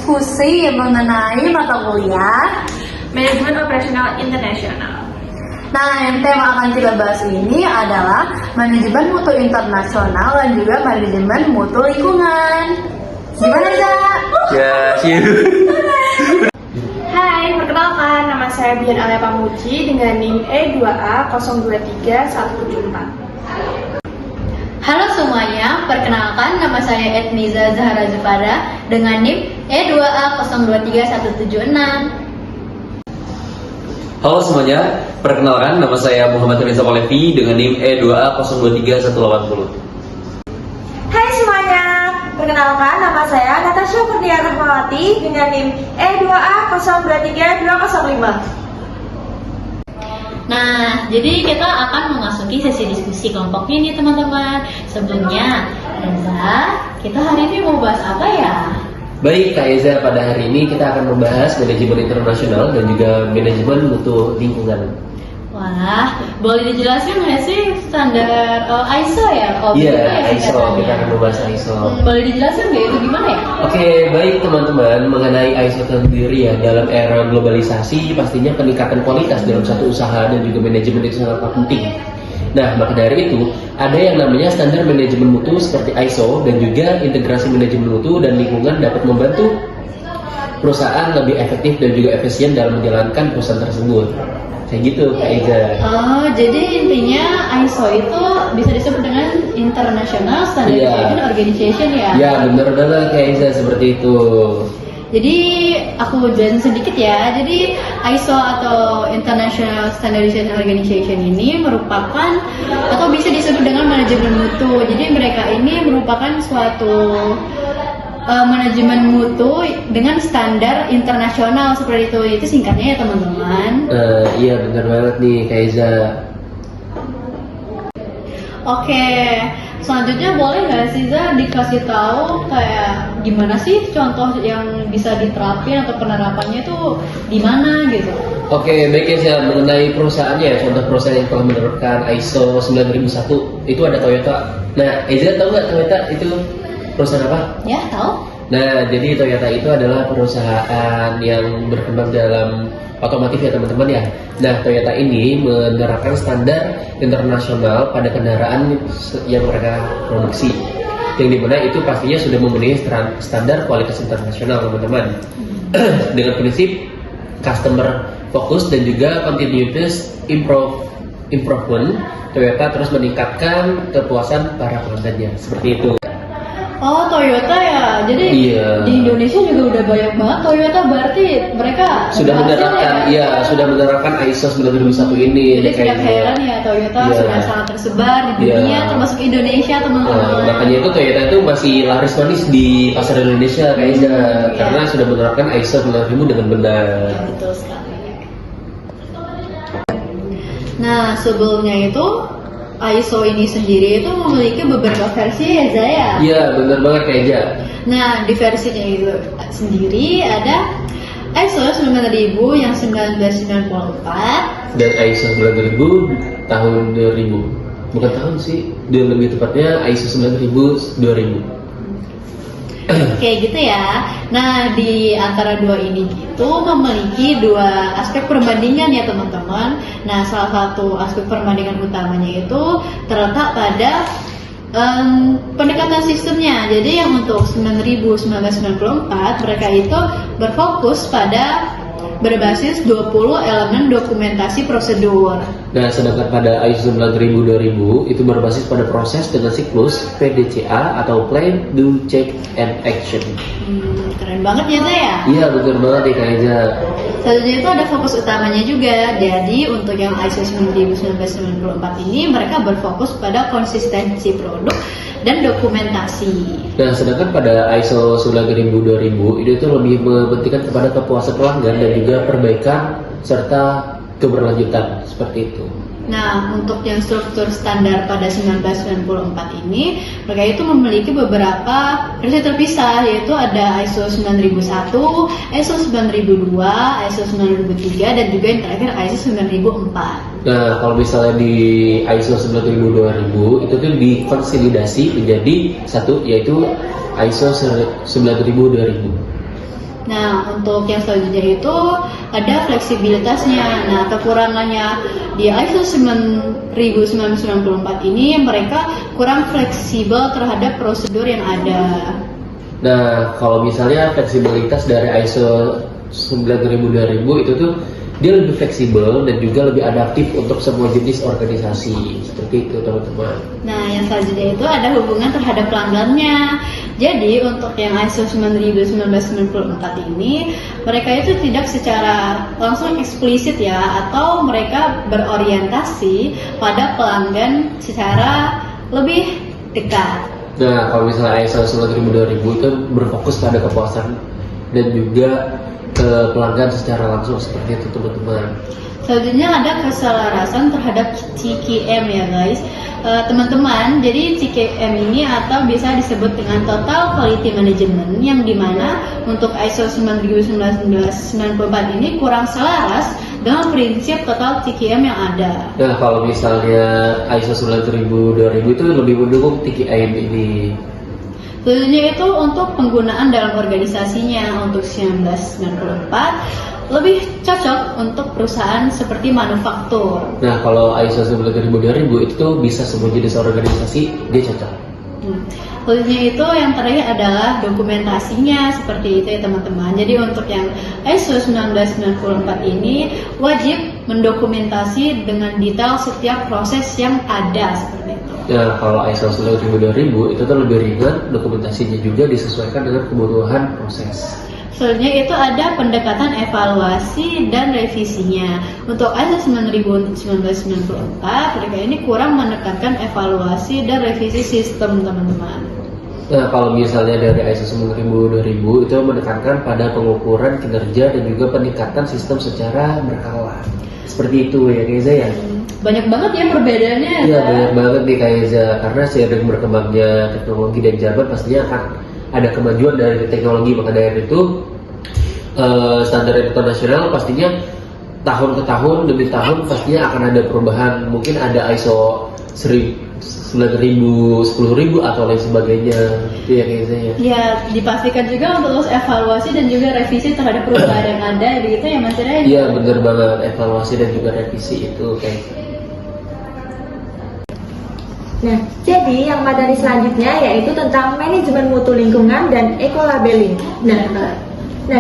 berdiskusi mengenai mata kuliah Manajemen Operasional Internasional. Nah, yang tema akan kita bahas ini adalah manajemen mutu internasional dan juga manajemen mutu lingkungan. Gimana, Zak? Ya, see you. Hai, perkenalkan nama saya Bian Alia Pamuji dengan NIM E2A023174. Halo semuanya, perkenalkan nama saya Etniza Zahra Zufara dengan NIM E2A023176. Halo semuanya, perkenalkan nama saya Muhammad Reza Polevi dengan NIM E2A023180. Hai semuanya, perkenalkan nama saya Natasha Kurnia Rahmawati dengan NIM E2A023205. Nah, jadi kita akan memasuki sesi diskusi kelompok ini teman-teman. Sebelumnya, Reza, kita hari ini mau bahas apa ya? Baik Kak Eza, pada hari ini kita akan membahas manajemen internasional dan juga manajemen mutu lingkungan. Wah, boleh dijelaskan nggak sih standar ISO ya? Iya, ISO, kita akan membahas ISO. Boleh dijelaskan nggak itu gimana ya? Oke, baik teman-teman, mengenai ISO sendiri ya, dalam era globalisasi pastinya peningkatan kualitas dalam satu usaha dan juga manajemen itu sangat penting. Nah, maka dari itu, ada yang namanya standar manajemen mutu seperti ISO dan juga integrasi manajemen mutu dan lingkungan dapat membantu perusahaan lebih efektif dan juga efisien dalam menjalankan perusahaan tersebut. Kayak gitu, Kak Eza. Oh, jadi intinya ISO itu bisa disebut dengan International Standardization Organization ya? Ya, benar banget Kak Eza, seperti itu. Jadi aku jelasin sedikit ya. Jadi ISO atau International Standardization Organization ini merupakan atau bisa disebut dengan manajemen mutu. Jadi mereka ini merupakan suatu manajemen mutu dengan standar internasional seperti itu. Itu singkatnya ya teman-teman. Iya benar banget nih Kak Eza. Oke, selanjutnya boleh nggak sih Za dikasih tahu kayak gimana sih contoh yang bisa diterapin atau penerapannya itu di mana gitu? Oke, baik ya, mengenai perusahaannya ya, contoh perusahaan yang telah menerapkan ISO 9001 itu ada Toyota. Nah, Eza tahu nggak Toyota itu perusahaan apa? Ya, tahu. Nah, jadi Toyota itu adalah perusahaan yang berkembang dalam otomotif ya teman-teman ya. Nah, Toyota ini menerapkan standar internasional pada kendaraan yang mereka produksi. Yang dimana itu pastinya sudah memenuhi standar kualitas internasional teman-teman. Dengan prinsip customer focus dan juga continuous improvement, Toyota terus meningkatkan kepuasan para pelanggannya. Seperti itu. Oh, Toyota ya. Jadi Iya. di Indonesia juga udah banyak banget Toyota, berarti mereka Sudah berhasil menerapkan, ya? sudah menerapkan ISO 9001 ini. Jadi tidak heran ya Toyota Iya. sudah sangat tersebar di dunia, Iya. termasuk Indonesia teman-teman. Makanya itu Toyota itu masih laris manis di pasar Indonesia kayaknya karena sudah menerapkan ISO 9000 dengan benar. Betul sekali. Nah, sebelumnya itu ISO ini sendiri itu memiliki beberapa versi ya Zaya. Iya benar banget kayaknya. Nah, di versinya itu sendiri ada ISO 9000 yang 1994. Dan ISO 9000 tahun 2000. Bukan tahun sih, dia lebih tepatnya ISO 9000 2000. Kayak gitu ya. Nah, di antara dua ini gitu memiliki dua aspek perbandingan ya teman-teman. Nah, salah satu aspek perbandingan utamanya itu terletak pada pendekatan sistemnya. Jadi yang untuk 1994 mereka itu berfokus pada berbasis 20 elemen dokumentasi prosedur. Nah, sedangkan pada ISO 9000 2000 itu berbasis pada proses dengan siklus PDCA atau Plan, Do, Check, and Action. Keren banget ya Zaya. Iya, betul banget nih Kak Eza. Selanjutnya itu ada fokus utamanya juga. Jadi untuk yang ISO 1994 ini mereka berfokus pada konsistensi produk dan dokumentasi. Nah, sedangkan pada ISO 9000 2000 itu lebih mementingkan kepada kepuasan pelanggan dan juga perbaikan serta keberlanjutan seperti itu. Nah, untuk yang struktur standar pada 1994 ini, mereka itu memiliki beberapa versi terpisah, yaitu ada ISO 9001, ISO 9002, ISO 9003, dan juga yang terakhir ISO 9004. Nah, kalau misalnya di ISO 9000 2000 itu tuh dikonsolidasi menjadi satu, yaitu ISO 9000 2000. Nah, untuk yang selanjutnya itu ada fleksibilitasnya. Nah, kekurangannya di ISO 9994 ini mereka kurang fleksibel terhadap prosedur yang ada. Nah, kalau misalnya fleksibilitas dari ISO 9000-2000 itu tuh dia lebih fleksibel dan juga lebih adaptif untuk semua jenis organisasi. Seperti itu, teman-teman. Nah, yang selanjutnya itu ada hubungan terhadap pelanggannya. Jadi, untuk yang ISO 9000-1994 ini, mereka itu tidak secara langsung eksplisit ya, atau mereka berorientasi pada pelanggan secara lebih dekat. Nah, kalau misalnya ISO 9000-2000 itu berfokus pada kepuasan dan juga ke pelanggan secara langsung, seperti itu, teman-teman. Selanjutnya ada keselarasan terhadap CQM ya guys. Teman-teman, jadi CQM ini atau bisa disebut dengan Total Quality Management, yang dimana untuk ISO 9000-1994 ini kurang selaras dengan prinsip total CQM yang ada. Nah, kalau misalnya ISO 9000-2000 itu lebih mendukung TQM ini. Selanjutnya itu untuk penggunaan dalam organisasinya. Untuk 1994 lebih cocok untuk perusahaan seperti manufaktur. Nah, kalau ISO 9000-2000 itu tuh bisa semua jenis organisasi dia cocok. Selanjutnya itu yang terakhir adalah dokumentasinya, seperti itu ya teman-teman. Jadi untuk yang ISO 1994 ini wajib mendokumentasi dengan detail setiap proses yang ada, seperti itu. Nah, kalau ISO 9000-2000 itu tuh lebih ringan, dokumentasinya juga disesuaikan dengan kebutuhan proses. Selanjutnya itu ada pendekatan evaluasi dan revisinya. Untuk ISO 9000-1994 mereka ini kurang menekankan evaluasi dan revisi sistem, teman-teman. Nah, kalau misalnya dari ISO 9000-2000 itu menekankan pada pengukuran kinerja dan juga peningkatan sistem secara berkala. Seperti itu ya Kaiza ya. Banyak banget ya perbedaannya. Iya, banyak banget nih Kaiza, karena seiring berkembangnya teknologi dan zaman pastinya akan ada kemajuan dari teknologi. Maka dari itu standar internasional pastinya tahun ke tahun demi tahun pastinya akan ada perubahan. Mungkin ada ISO 9000, 10.000 atau lain sebagainya. Itu ya Kaiza ya. Ya, dipastikan juga untuk terus evaluasi dan juga revisi terhadap perubahan yang ada, begitu ya Mas Ray? Iya, bener banget, evaluasi dan juga revisi itu kayak. Nah, jadi yang materi selanjutnya yaitu tentang manajemen mutu lingkungan dan eco-labeling. Nah,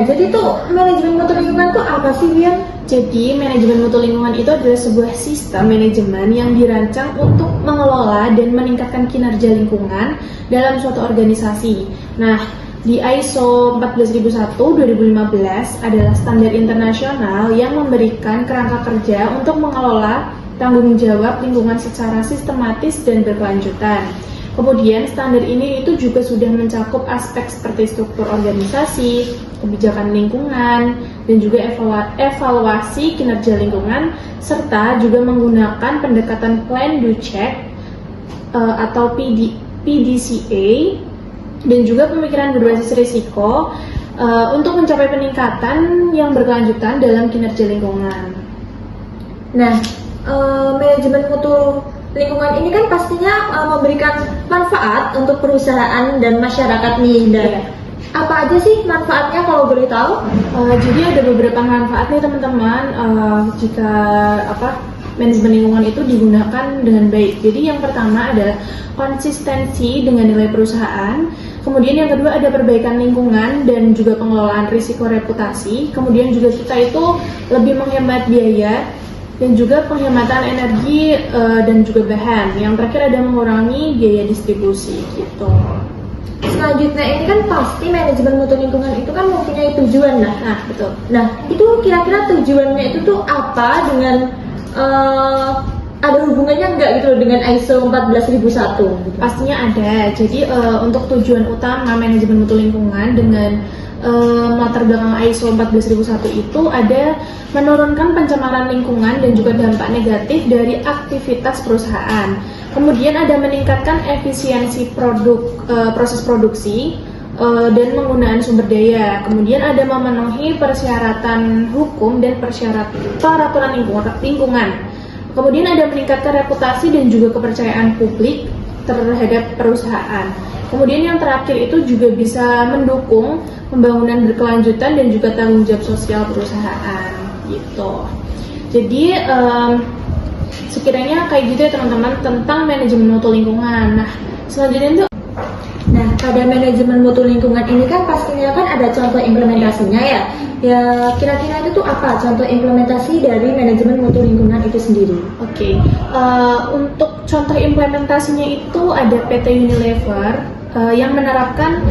jadi tuh manajemen mutu lingkungan tuh apa sih, Bian? Jadi, manajemen mutu lingkungan itu adalah sebuah sistem manajemen yang dirancang untuk mengelola dan meningkatkan kinerja lingkungan dalam suatu organisasi. Nah, di ISO 14001-2015 adalah standar internasional yang memberikan kerangka kerja untuk mengelola tanggung jawab lingkungan secara sistematis dan berkelanjutan. Kemudian standar ini itu juga sudah mencakup aspek seperti struktur organisasi, kebijakan lingkungan, dan juga evaluasi kinerja lingkungan, serta juga menggunakan pendekatan plan do check atau PDCA, dan juga pemikiran berbasis risiko untuk mencapai peningkatan yang berkelanjutan dalam kinerja lingkungan. Nah, manajemen mutu lingkungan ini kan pastinya memberikan manfaat untuk perusahaan dan masyarakat nih. Dan apa aja sih manfaatnya kalau boleh tahu? Jadi ada beberapa manfaat nih teman-teman jika manajemen lingkungan itu digunakan dengan baik. Jadi yang pertama adalah konsistensi dengan nilai perusahaan. Kemudian yang kedua ada perbaikan lingkungan dan juga pengelolaan risiko reputasi. Kemudian juga kita itu lebih menghemat biaya dan juga penghematan energi dan juga bahan. Yang terakhir ada mengurangi biaya distribusi gitu. Selanjutnya ini kan pasti manajemen mutu lingkungan itu kan mempunyai tujuan. Nah, betul. Nah, itu kira-kira tujuannya itu tuh apa dengan ada hubungannya nggak gitu loh dengan ISO 14001? Gitu? Pastinya ada. Jadi untuk tujuan utama manajemen mutu lingkungan dengan latar belakang ISO 14001 itu ada menurunkan pencemaran lingkungan dan juga dampak negatif dari aktivitas perusahaan. Kemudian ada meningkatkan efisiensi proses produksi dan penggunaan sumber daya. Kemudian ada memenuhi persyaratan hukum dan peraturan lingkungan. Kemudian ada meningkatkan reputasi dan juga kepercayaan publik terhadap perusahaan. Kemudian yang terakhir itu juga bisa mendukung pembangunan berkelanjutan dan juga tanggung jawab sosial perusahaan gitu. Jadi sekiranya kayak gitu ya teman-teman tentang manajemen mutu lingkungan. Nah selanjutnya itu Nah, pada manajemen mutu lingkungan ini kan pastinya kan ada contoh implementasinya ya. Ya, kira-kira itu tuh apa contoh implementasi dari manajemen mutu lingkungan itu sendiri? Oke, untuk contoh implementasinya itu ada PT Unilever yang menerapkan,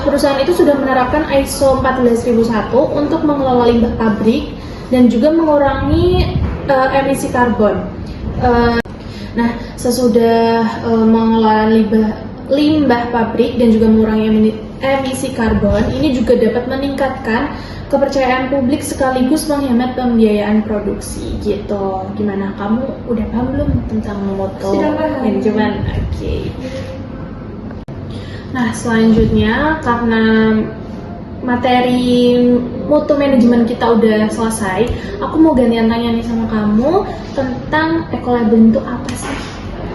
perusahaan itu sudah menerapkan ISO 14001 untuk mengelola limbah pabrik dan juga mengurangi emisi karbon. Nah, sesudah mengelola limbah pabrik dan juga mengurangi emisi karbon, ini juga dapat meningkatkan kepercayaan publik sekaligus menghemat pembiayaan produksi gitu. Gimana, kamu udah paham belum tentang mutu manajemen? Oke. Nah selanjutnya karena materi mutu manajemen kita udah selesai, aku mau gantian tanya nih sama kamu tentang eco-labeling itu apa sih?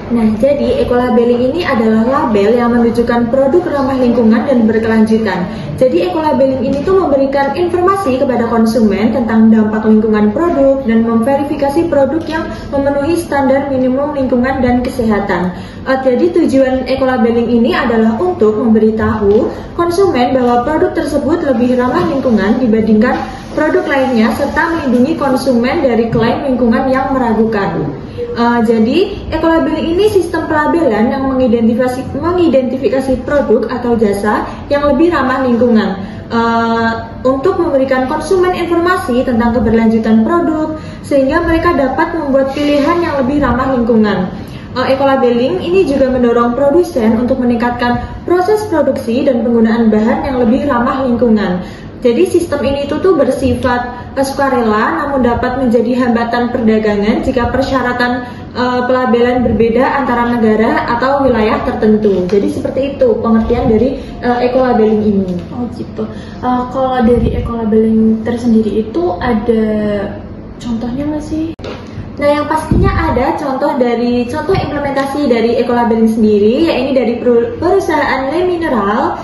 Nah, jadi eco-labeling ini adalah label yang menunjukkan produk ramah lingkungan dan berkelanjutan. Jadi eco-labeling ini tuh memberikan informasi kepada konsumen tentang dampak lingkungan produk dan memverifikasi produk yang memenuhi standar minimum lingkungan dan kesehatan. Jadi tujuan eco-labeling ini adalah untuk memberitahu konsumen bahwa produk tersebut lebih ramah lingkungan dibandingkan produk lainnya serta melindungi konsumen dari klaim lingkungan yang meragukan. Jadi eco-labeling ini sistem pelabelan yang mengidentifikasi produk atau jasa yang lebih ramah lingkungan untuk memberikan konsumen informasi tentang keberlanjutan produk sehingga mereka dapat membuat pilihan yang lebih ramah lingkungan. Eco-labeling ini juga mendorong produsen untuk meningkatkan proses produksi dan penggunaan bahan yang lebih ramah lingkungan. Jadi sistem ini tuh bersifat sukarela namun dapat menjadi hambatan perdagangan jika persyaratan pelabelan berbeda antara negara atau wilayah tertentu. Jadi seperti itu pengertian dari eco-labeling ini. Oh gitu. Kalau dari eco-labeling tersendiri itu ada contohnya nggak sih? Nah, yang pastinya ada contoh implementasi dari eco-labeling sendiri, yaitu dari perusahaan Le Mineral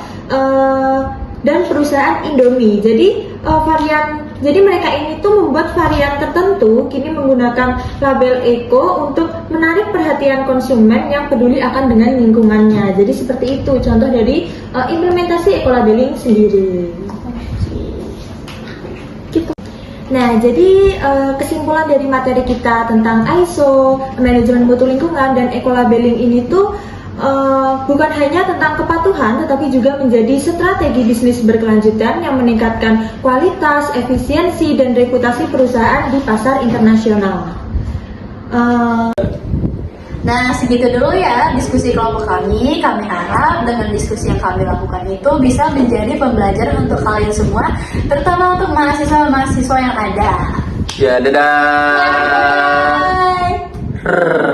dan perusahaan Indomie. Jadi mereka ini tuh membuat varian tertentu kini menggunakan label eco untuk menarik perhatian konsumen yang peduli akan dengan lingkungannya. Jadi seperti itu contoh dari implementasi eco-labeling sendiri. Nah, jadi kesimpulan dari materi kita tentang ISO, manajemen mutu lingkungan dan eco-labeling ini tuh bukan hanya tentang kepatuhan, tetapi juga menjadi strategi bisnis berkelanjutan yang meningkatkan kualitas, efisiensi, dan reputasi perusahaan di pasar internasional. Nah, segitu dulu ya diskusi kelompok kami. Kami harap dengan diskusi yang kami lakukan itu bisa menjadi pembelajaran untuk kalian semua, terutama untuk mahasiswa-mahasiswa yang ada. Ya, dadah. Bye.